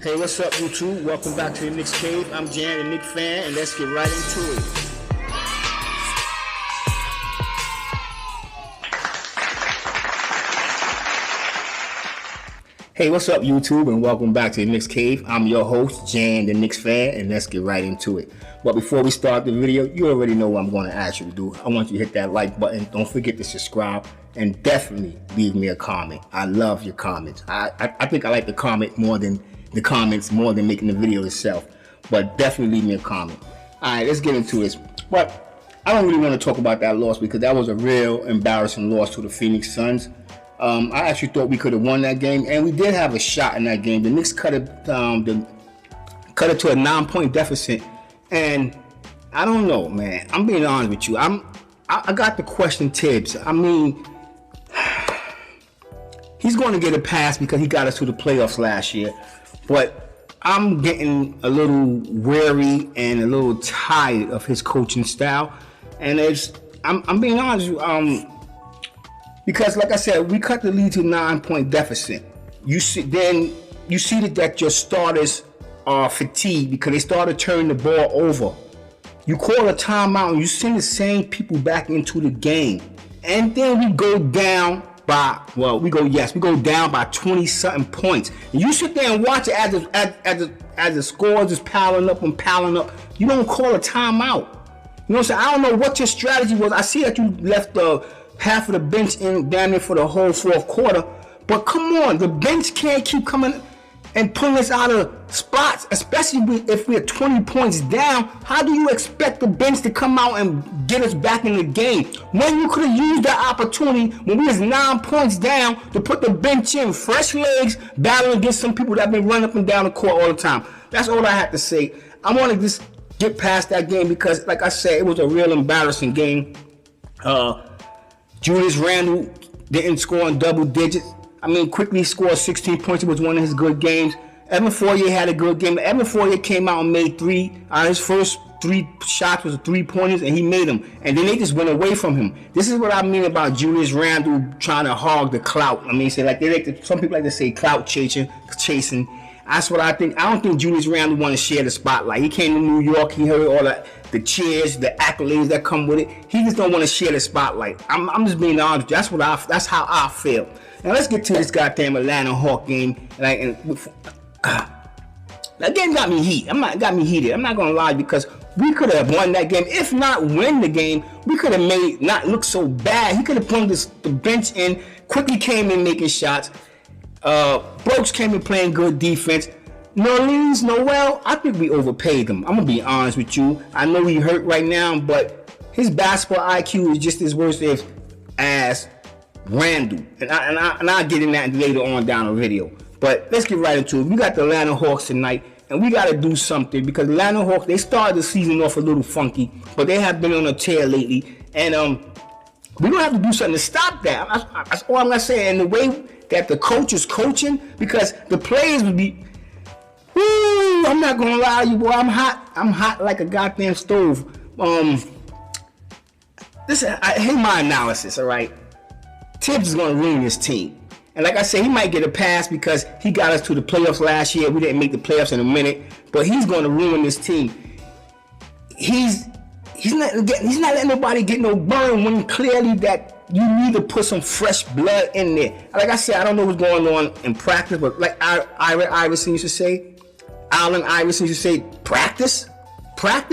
Hey, what's up, YouTube? Welcome back to the Knicks Cave. I'm Jan, the Knicks fan, and let's get right into it. Hey, what's up, YouTube, and welcome back to the Knicks Cave. I'm your host, Jan, the Knicks fan, and let's get right into it. But before we start the video, you already know what I'm going to ask you to do. I want you to hit that like button. Don't forget to subscribe, and definitely leave me a comment. I love your comments. I think I like the comment more than making the video itself, but definitely leave me a comment. All right, let's get into this. But I don't really want to talk about that loss because that was a real embarrassing loss to the Phoenix Suns. I actually thought we could have won that game, and we did have a shot in that game. The Knicks cut it to a 9-point deficit, and I don't know, man. I'm being honest with you. I got to question Tibbs. I mean, he's going to get a pass because he got us to the playoffs last year. But I'm getting a little wary and a little tired of his coaching style, and I'm being honest with you, because like I said, we cut the lead to a 9-point deficit. You see that your starters are fatigued because they started turning the ball over. You call a timeout and you send the same people back into the game, and then we go down by, we go down by 20-something points. And you sit there and watch it as the scores is piling up. You don't call a timeout. You know what I'm saying? I don't know what your strategy was. I see that you left half of the bench in down there for the whole fourth quarter. But come on, the bench can't keep coming and pulling us out of spots, especially if we're 20 points down. How do you expect the bench to come out and get us back in the game when you could have used that opportunity when we was 9 points down to put the bench in, fresh legs, battling against some people that have been running up and down the court all the time? That's all I have to say. I want to just get past that game because, like I said, it was a real embarrassing game. Julius Randle didn't score in double digits. I mean, quickly scored 16 points. It was one of his good games. Evan Fournier had a good game. Evan Fournier came out and made three. His first 3 shots was 3-pointers, and he made them. And then they just went away from him. This is what I mean about Julius Randle trying to hog the clout. I mean, some people like to say clout chasing. That's what I think. I don't think Julius Randle want to share the spotlight. He came to New York. He heard all the cheers, the accolades that come with it. He just don't want to share the spotlight. I'm just being honest. That's how I feel. Now let's get to this goddamn Atlanta Hawk game. That game got me heated. I'm not gonna lie, because we could have won that game. If not win the game, we could have made not look so bad. He could have put the bench in. Quickly came in making shots. Brooks came in playing good defense. Noel, I think we overpaid him. I'm gonna be honest with you. I know he hurt right now, but his basketball IQ is just as worse as Randle, and I'll get in that later on down the video. But let's get right into it. We got the Atlanta Hawks tonight, and we got to do something because the Atlanta Hawks, they started the season off a little funky, but they have been on a tear lately, and we're gonna have to do something to stop that. That's all I'm gonna say. And the way that the coach is coaching, because the players would be, I'm not gonna lie to you, boy. I'm hot like a goddamn stove. Listen, here's my analysis. All right. Tibbs is going to ruin this team. And like I said, he might get a pass because he got us to the playoffs last year. We didn't make the playoffs in a minute, but he's going to ruin this team. He's not letting nobody get no burn when clearly that you need to put some fresh blood in there. Like I said, I don't know what's going on in practice, but like Allen Iverson used to say, practice. I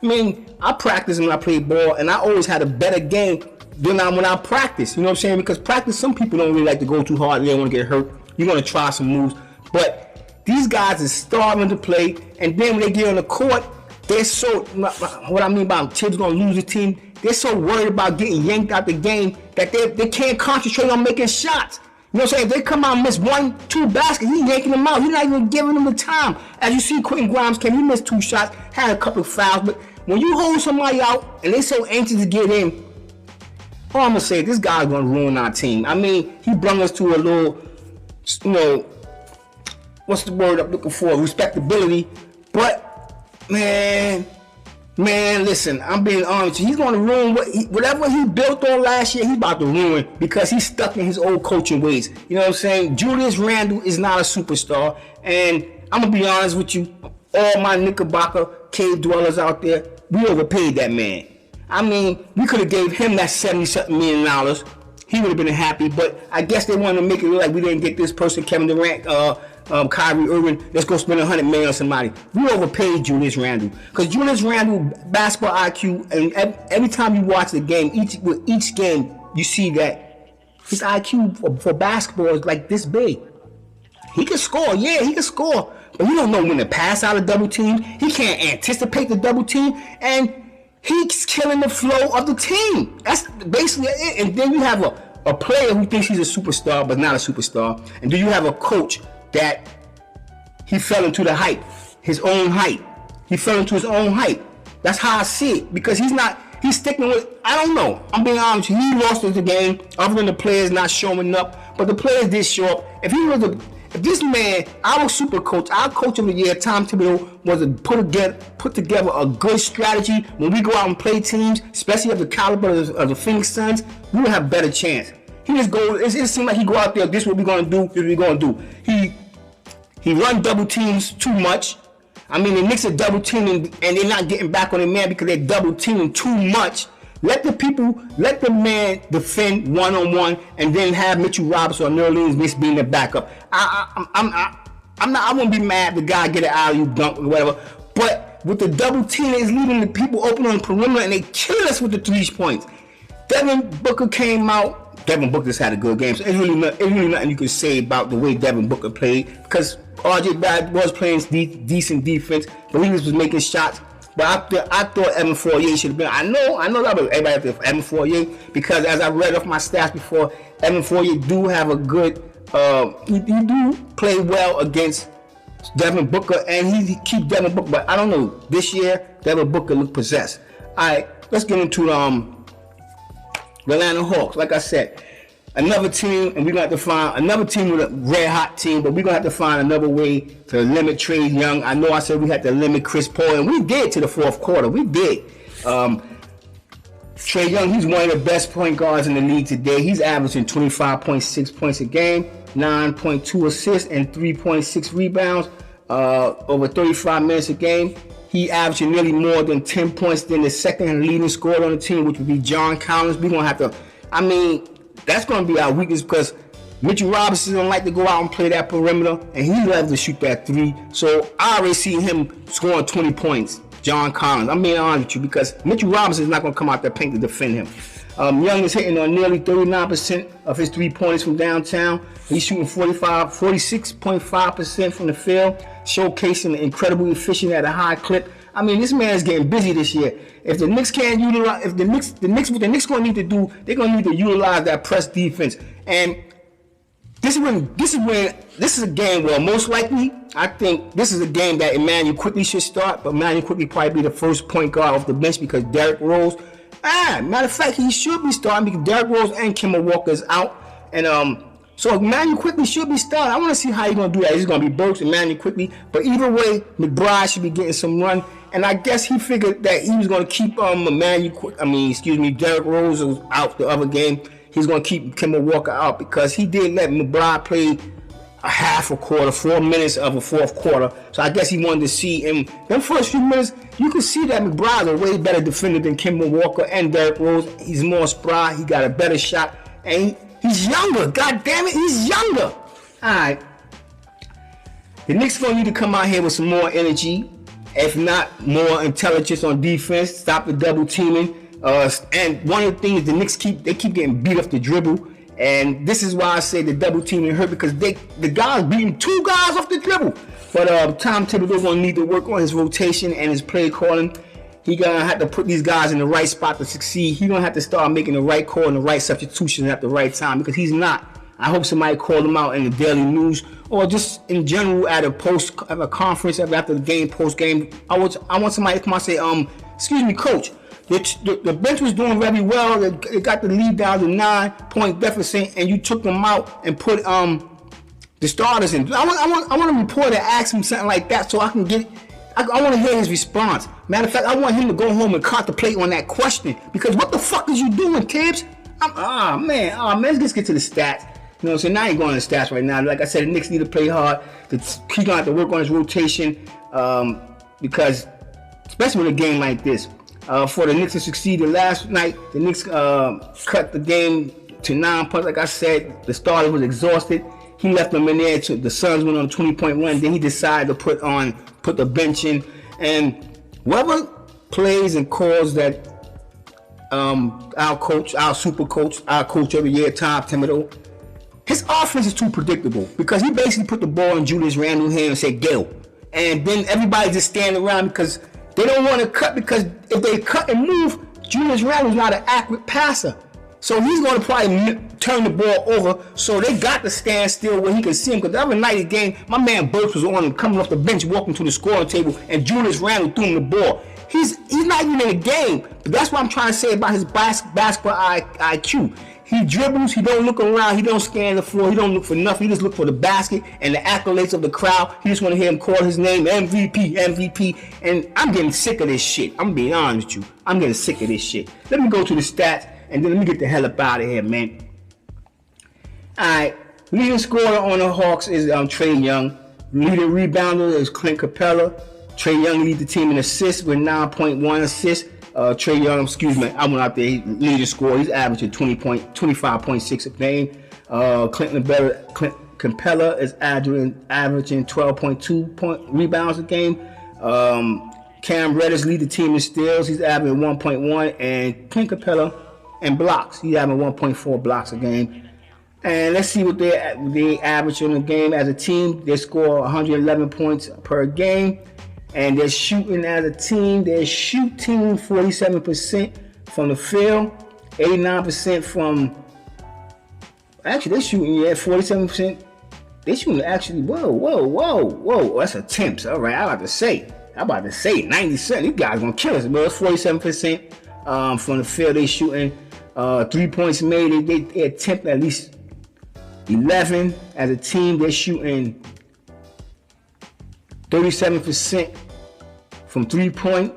mean, I practice when I play ball, and I always had a better game when I practice. You know what I'm saying? Because practice, some people don't really like to go too hard. They don't want to get hurt. You're going to try some moves. But these guys are starving to play. And then when they get on the court, they're so, what I mean about Tibbs going to lose the team, they're so worried about getting yanked out the game that they can't concentrate on making shots. You know what I'm saying? If they come out and miss 1-2 baskets, he's yanking them out. He's not even giving them the time. As you see, Quentin Grimes he missed 2 shots, had a couple of fouls. But when you hold somebody out and they're so anxious to get in, all I'm going to say, this guy's going to ruin our team. I mean, he brought us to a little, what's the word I'm looking for? Respectability. But, man, listen, I'm being honest. He's going to ruin whatever he built on last year, he's about to ruin because he's stuck in his old coaching ways. You know what I'm saying? Julius Randle is not a superstar. And I'm gonna be honest with you, all my Knickerbocker cave dwellers out there, we overpaid that man. I mean, we could have gave him that $70-something million. He would have been happy, but I guess they wanted to make it look like we didn't get this person, Kevin Durant, Kyrie Irving. Let's go spend $100 million on somebody. We overpaid Julius Randle, because Julius Randle basketball IQ, and every time you watch the game, each game you see that his IQ for basketball is like this big. He can score, yeah, he can score, but he don't know when to pass out a double team. He can't anticipate the double team, and he's killing the flow of the team. That's basically it. And then you have a player who thinks he's a superstar but not a superstar. And then you have a coach that he fell into the hype, his own hype. He fell into his own hype. That's how I see it, because he's sticking with, I don't know. I'm being honest with you. He lost the game other than the players not showing up, but the players did show up. If this man, our super coach, our coach of the year, Tom Thibodeau, was to put together a good strategy when we go out and play teams, especially of the caliber of the Phoenix Suns, we will have better chance. He just go. It seems like he go out there. This is what we're gonna do. This is what we're gonna do. He run double teams too much. I mean, the Knicks are double teaming and they're not getting back on the man because they're double teaming too much. Let the man defend one-on-one, and then have Mitchell Robinson or New Orleans being the backup. I wouldn't be mad if the guy get an alley dunk or whatever. But with the double team, it's leaving the people open on the perimeter, and they kill us with the 3 points. Devin Booker came out. Devin Booker's had a good game, so it's really nothing you can say about the way Devin Booker played, because RJ Barrett was playing decent defense, but he was making shots. But I thought Evan Fournier should have been. I know that everybody after Evan Fournier, because as I read off my stats before, Evan Fournier do have a good. He do play well against Devin Booker, and he keep Devin Booker. But I don't know, this year Devin Booker looked possessed. All right, let's get into the Atlanta Hawks. Like I said, another team, and we're gonna have to find another team with a red hot team, but we're gonna have to find another way to limit Trey Young. I know I said we had to limit Chris Paul, and we did to the fourth quarter. We did. Trey Young, he's one of the best point guards in the league today. He's averaging 25.6 points a game, 9.2 assists, and 3.6 rebounds over 35 minutes a game. He averaging nearly more than 10 points than the second leading scorer on the team, which would be John Collins. We're gonna have to, that's going to be our weakness, because Mitchell Robinson don't like to go out and play that perimeter, and he loves to shoot that 3. So I already see him scoring 20 points, John Collins. I'm being honest with you, because Mitchell Robinson is not going to come out there paint to defend him. Young is hitting on nearly 39% of his 3-pointers from downtown. He's shooting 46.5% from the field, showcasing incredibly efficient at a high clip. I mean, this man is getting busy this year. If the Knicks can't utilize, what the Knicks going to need to do, they're going to need to utilize that press defense. And this is a game where most likely, I think this is a game that Emmanuel Quickly should start, but Emmanuel Quickly probably be the first point guard off the bench, because Derrick Rose, matter of fact, he should be starting, because Derrick Rose and Kemba Walker is out. And so Emmanuel Quickly should be starting. I want to see how he's going to do that. He's going to be Burks, Emmanuel Quickly. But either way, McBride should be getting some run. And I guess he figured that he was going to keep Derrick Rose was out the other game. He's going to keep Kemba Walker out, because he did let McBride play a half a quarter, 4 minutes of a fourth quarter. So I guess he wanted to see him. Them first few minutes, you can see that McBride's a way better defender than Kemba Walker and Derrick Rose. He's more spry. He got a better shot. And he's younger. God damn it, he's younger. All right. The Knicks going to need to come out here with some more energy. If not, more intelligence on defense. Stop the double teaming. And one of the things the Knicks keep getting beat off the dribble. And this is why I say the double teaming hurt, because the guys beating 2 guys off the dribble. But Tom Thibodeau going to need to work on his rotation and his play calling. He going to have to put these guys in the right spot to succeed. He going to have to start making the right call and the right substitutions at the right time, because he's not. I hope somebody called him out in the Daily News, or just in general at a conference after the game, post game. I want somebody to come out and say, excuse me, coach, the bench was doing very well. They got the lead down to 9-point deficit, and you took them out and put the starters in. I want a reporter to ask him something like that, so I can get. I want to hear his response. Matter of fact, I want him to go home and contemplate on that question, because what the fuck is you doing, Tibbs? Man, let's just get to the stats. You know what I'm saying? Now I ain't going to the stats right now. Like I said, the Knicks need to play hard. He's going to have to work on his rotation because, especially with a game like this, for the Knicks to succeed. Last night, the Knicks cut the game to 9 points. Like I said, the starter was exhausted. He left them in there. The Suns went on a 20-point run. Then he decided to put the bench in. And whoever plays and calls that our coach, our super coach, our coach every year, Tom Thibodeau, his offense is too predictable because he basically put the ball in Julius Randle's hand and said, go. And then everybody just standing around because they don't want to cut, because if they cut and move, Julius Randle's not an accurate passer. So he's going to probably turn the ball over. So they got to stand still where he can see him. Because the other night of the game, my man Burks was on him, coming off the bench, walking to the scoring table, and Julius Randle threw him the ball. He's not even in the game. But that's what I'm trying to say about his basketball IQ. He dribbles, he don't look around, he don't scan the floor, he don't look for nothing, he just look for the basket and the accolades of the crowd. He just want to hear him call his name, MVP, MVP. And I'm getting sick of this shit. I'm being honest with you. I'm getting sick of this shit. Let me go to the stats and then let me get the hell up out of here, man. Alright, leading scorer on the Hawks is Trey Young. Leading rebounder is Clint Capella. Trey Young leads the team in assists with 9.1 assists. Trey Young, I went out there, he leading scorer. He's averaging 25.6 a game. Clint Capella is averaging 12.2 rebounds a game. Cam Reddish lead the team in steals. He's averaging 1.1, and Clint Capella in blocks. He's having 1.4 blocks a game. And let's see what they average in the game as a team. They score 111 points per game. And they're shooting as a team. They're shooting 47% from the field, 89% from. Actually, they're shooting 47%. They're shooting actually. Whoa. That's attempts. All right, I'm about to say 97. You guys gonna kill us, but it's 47% from the field. They shooting 3 points made. They attempt at least 11 as a team. They're shooting 37% from 3-point.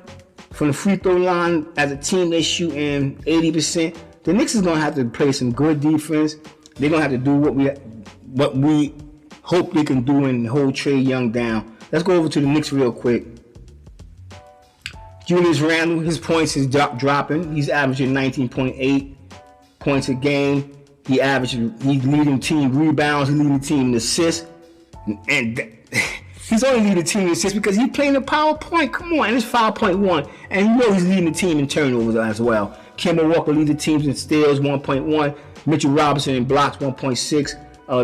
From the free throw line as a team, they're shooting 80%. The Knicks is gonna have to play some good defense. They're gonna have to do what we hope they can do and hold Trey Young down. Let's go over to the Knicks real quick. Julius Randle, his points is dropping. He's averaging 19.8 points a game. He's leading team rebounds. He's leading the team in assists. And he's only leading the team in assists because he's playing the power point. Come on, and it's 5.1. And you know he's leading the team in turnovers as well. Kemba Walker leads the teams in steals, 1.1. Mitchell Robinson in blocks, 1.6.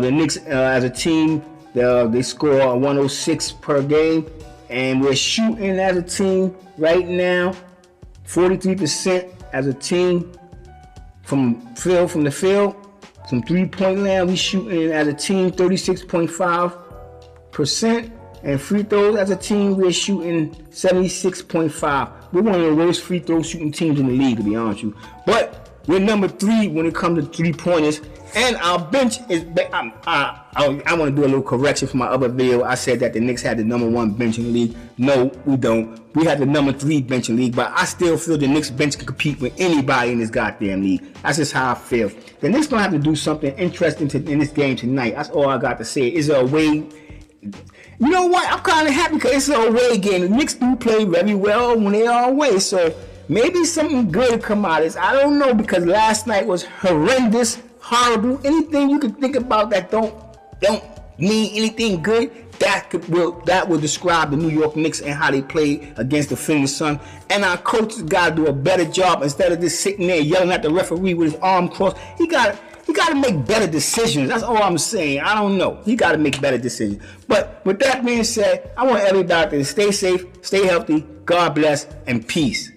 The Knicks, as a team, they score 106 per game. And we're shooting as a team right now 43% as a team from the field. From 3-point land, we shooting as a team 36.5%. And free throws as a team, we're shooting 76.5. We're one of the worst free throw shooting teams in the league, to be honest with you. But we're number 3 when it comes to 3-pointers. And our bench is. I want to do a little correction for my other video. I said that the Knicks had the number 1 bench in the league. No, we don't. We had the number 3 bench in the league. But I still feel the Knicks bench can compete with anybody in this goddamn league. That's just how I feel. The Knicks gonna have to do something interesting in this game tonight. That's all I got to say. Is there a way? You know what? I'm kind of happy because it's an away game. The Knicks do play very well when they are away. So maybe something good will come out of this. I don't know, because last night was horrendous, horrible. Anything you could think about that don't mean anything good, that will describe the New York Knicks and how they play against the Phoenix Suns. And our coach got to do a better job. Instead of just sitting there yelling at the referee with his arm crossed, he got to make better decisions. That's all I'm saying. I don't know. He got to make better decisions. But with that being said, I want everybody to stay safe, stay healthy, God bless, and peace.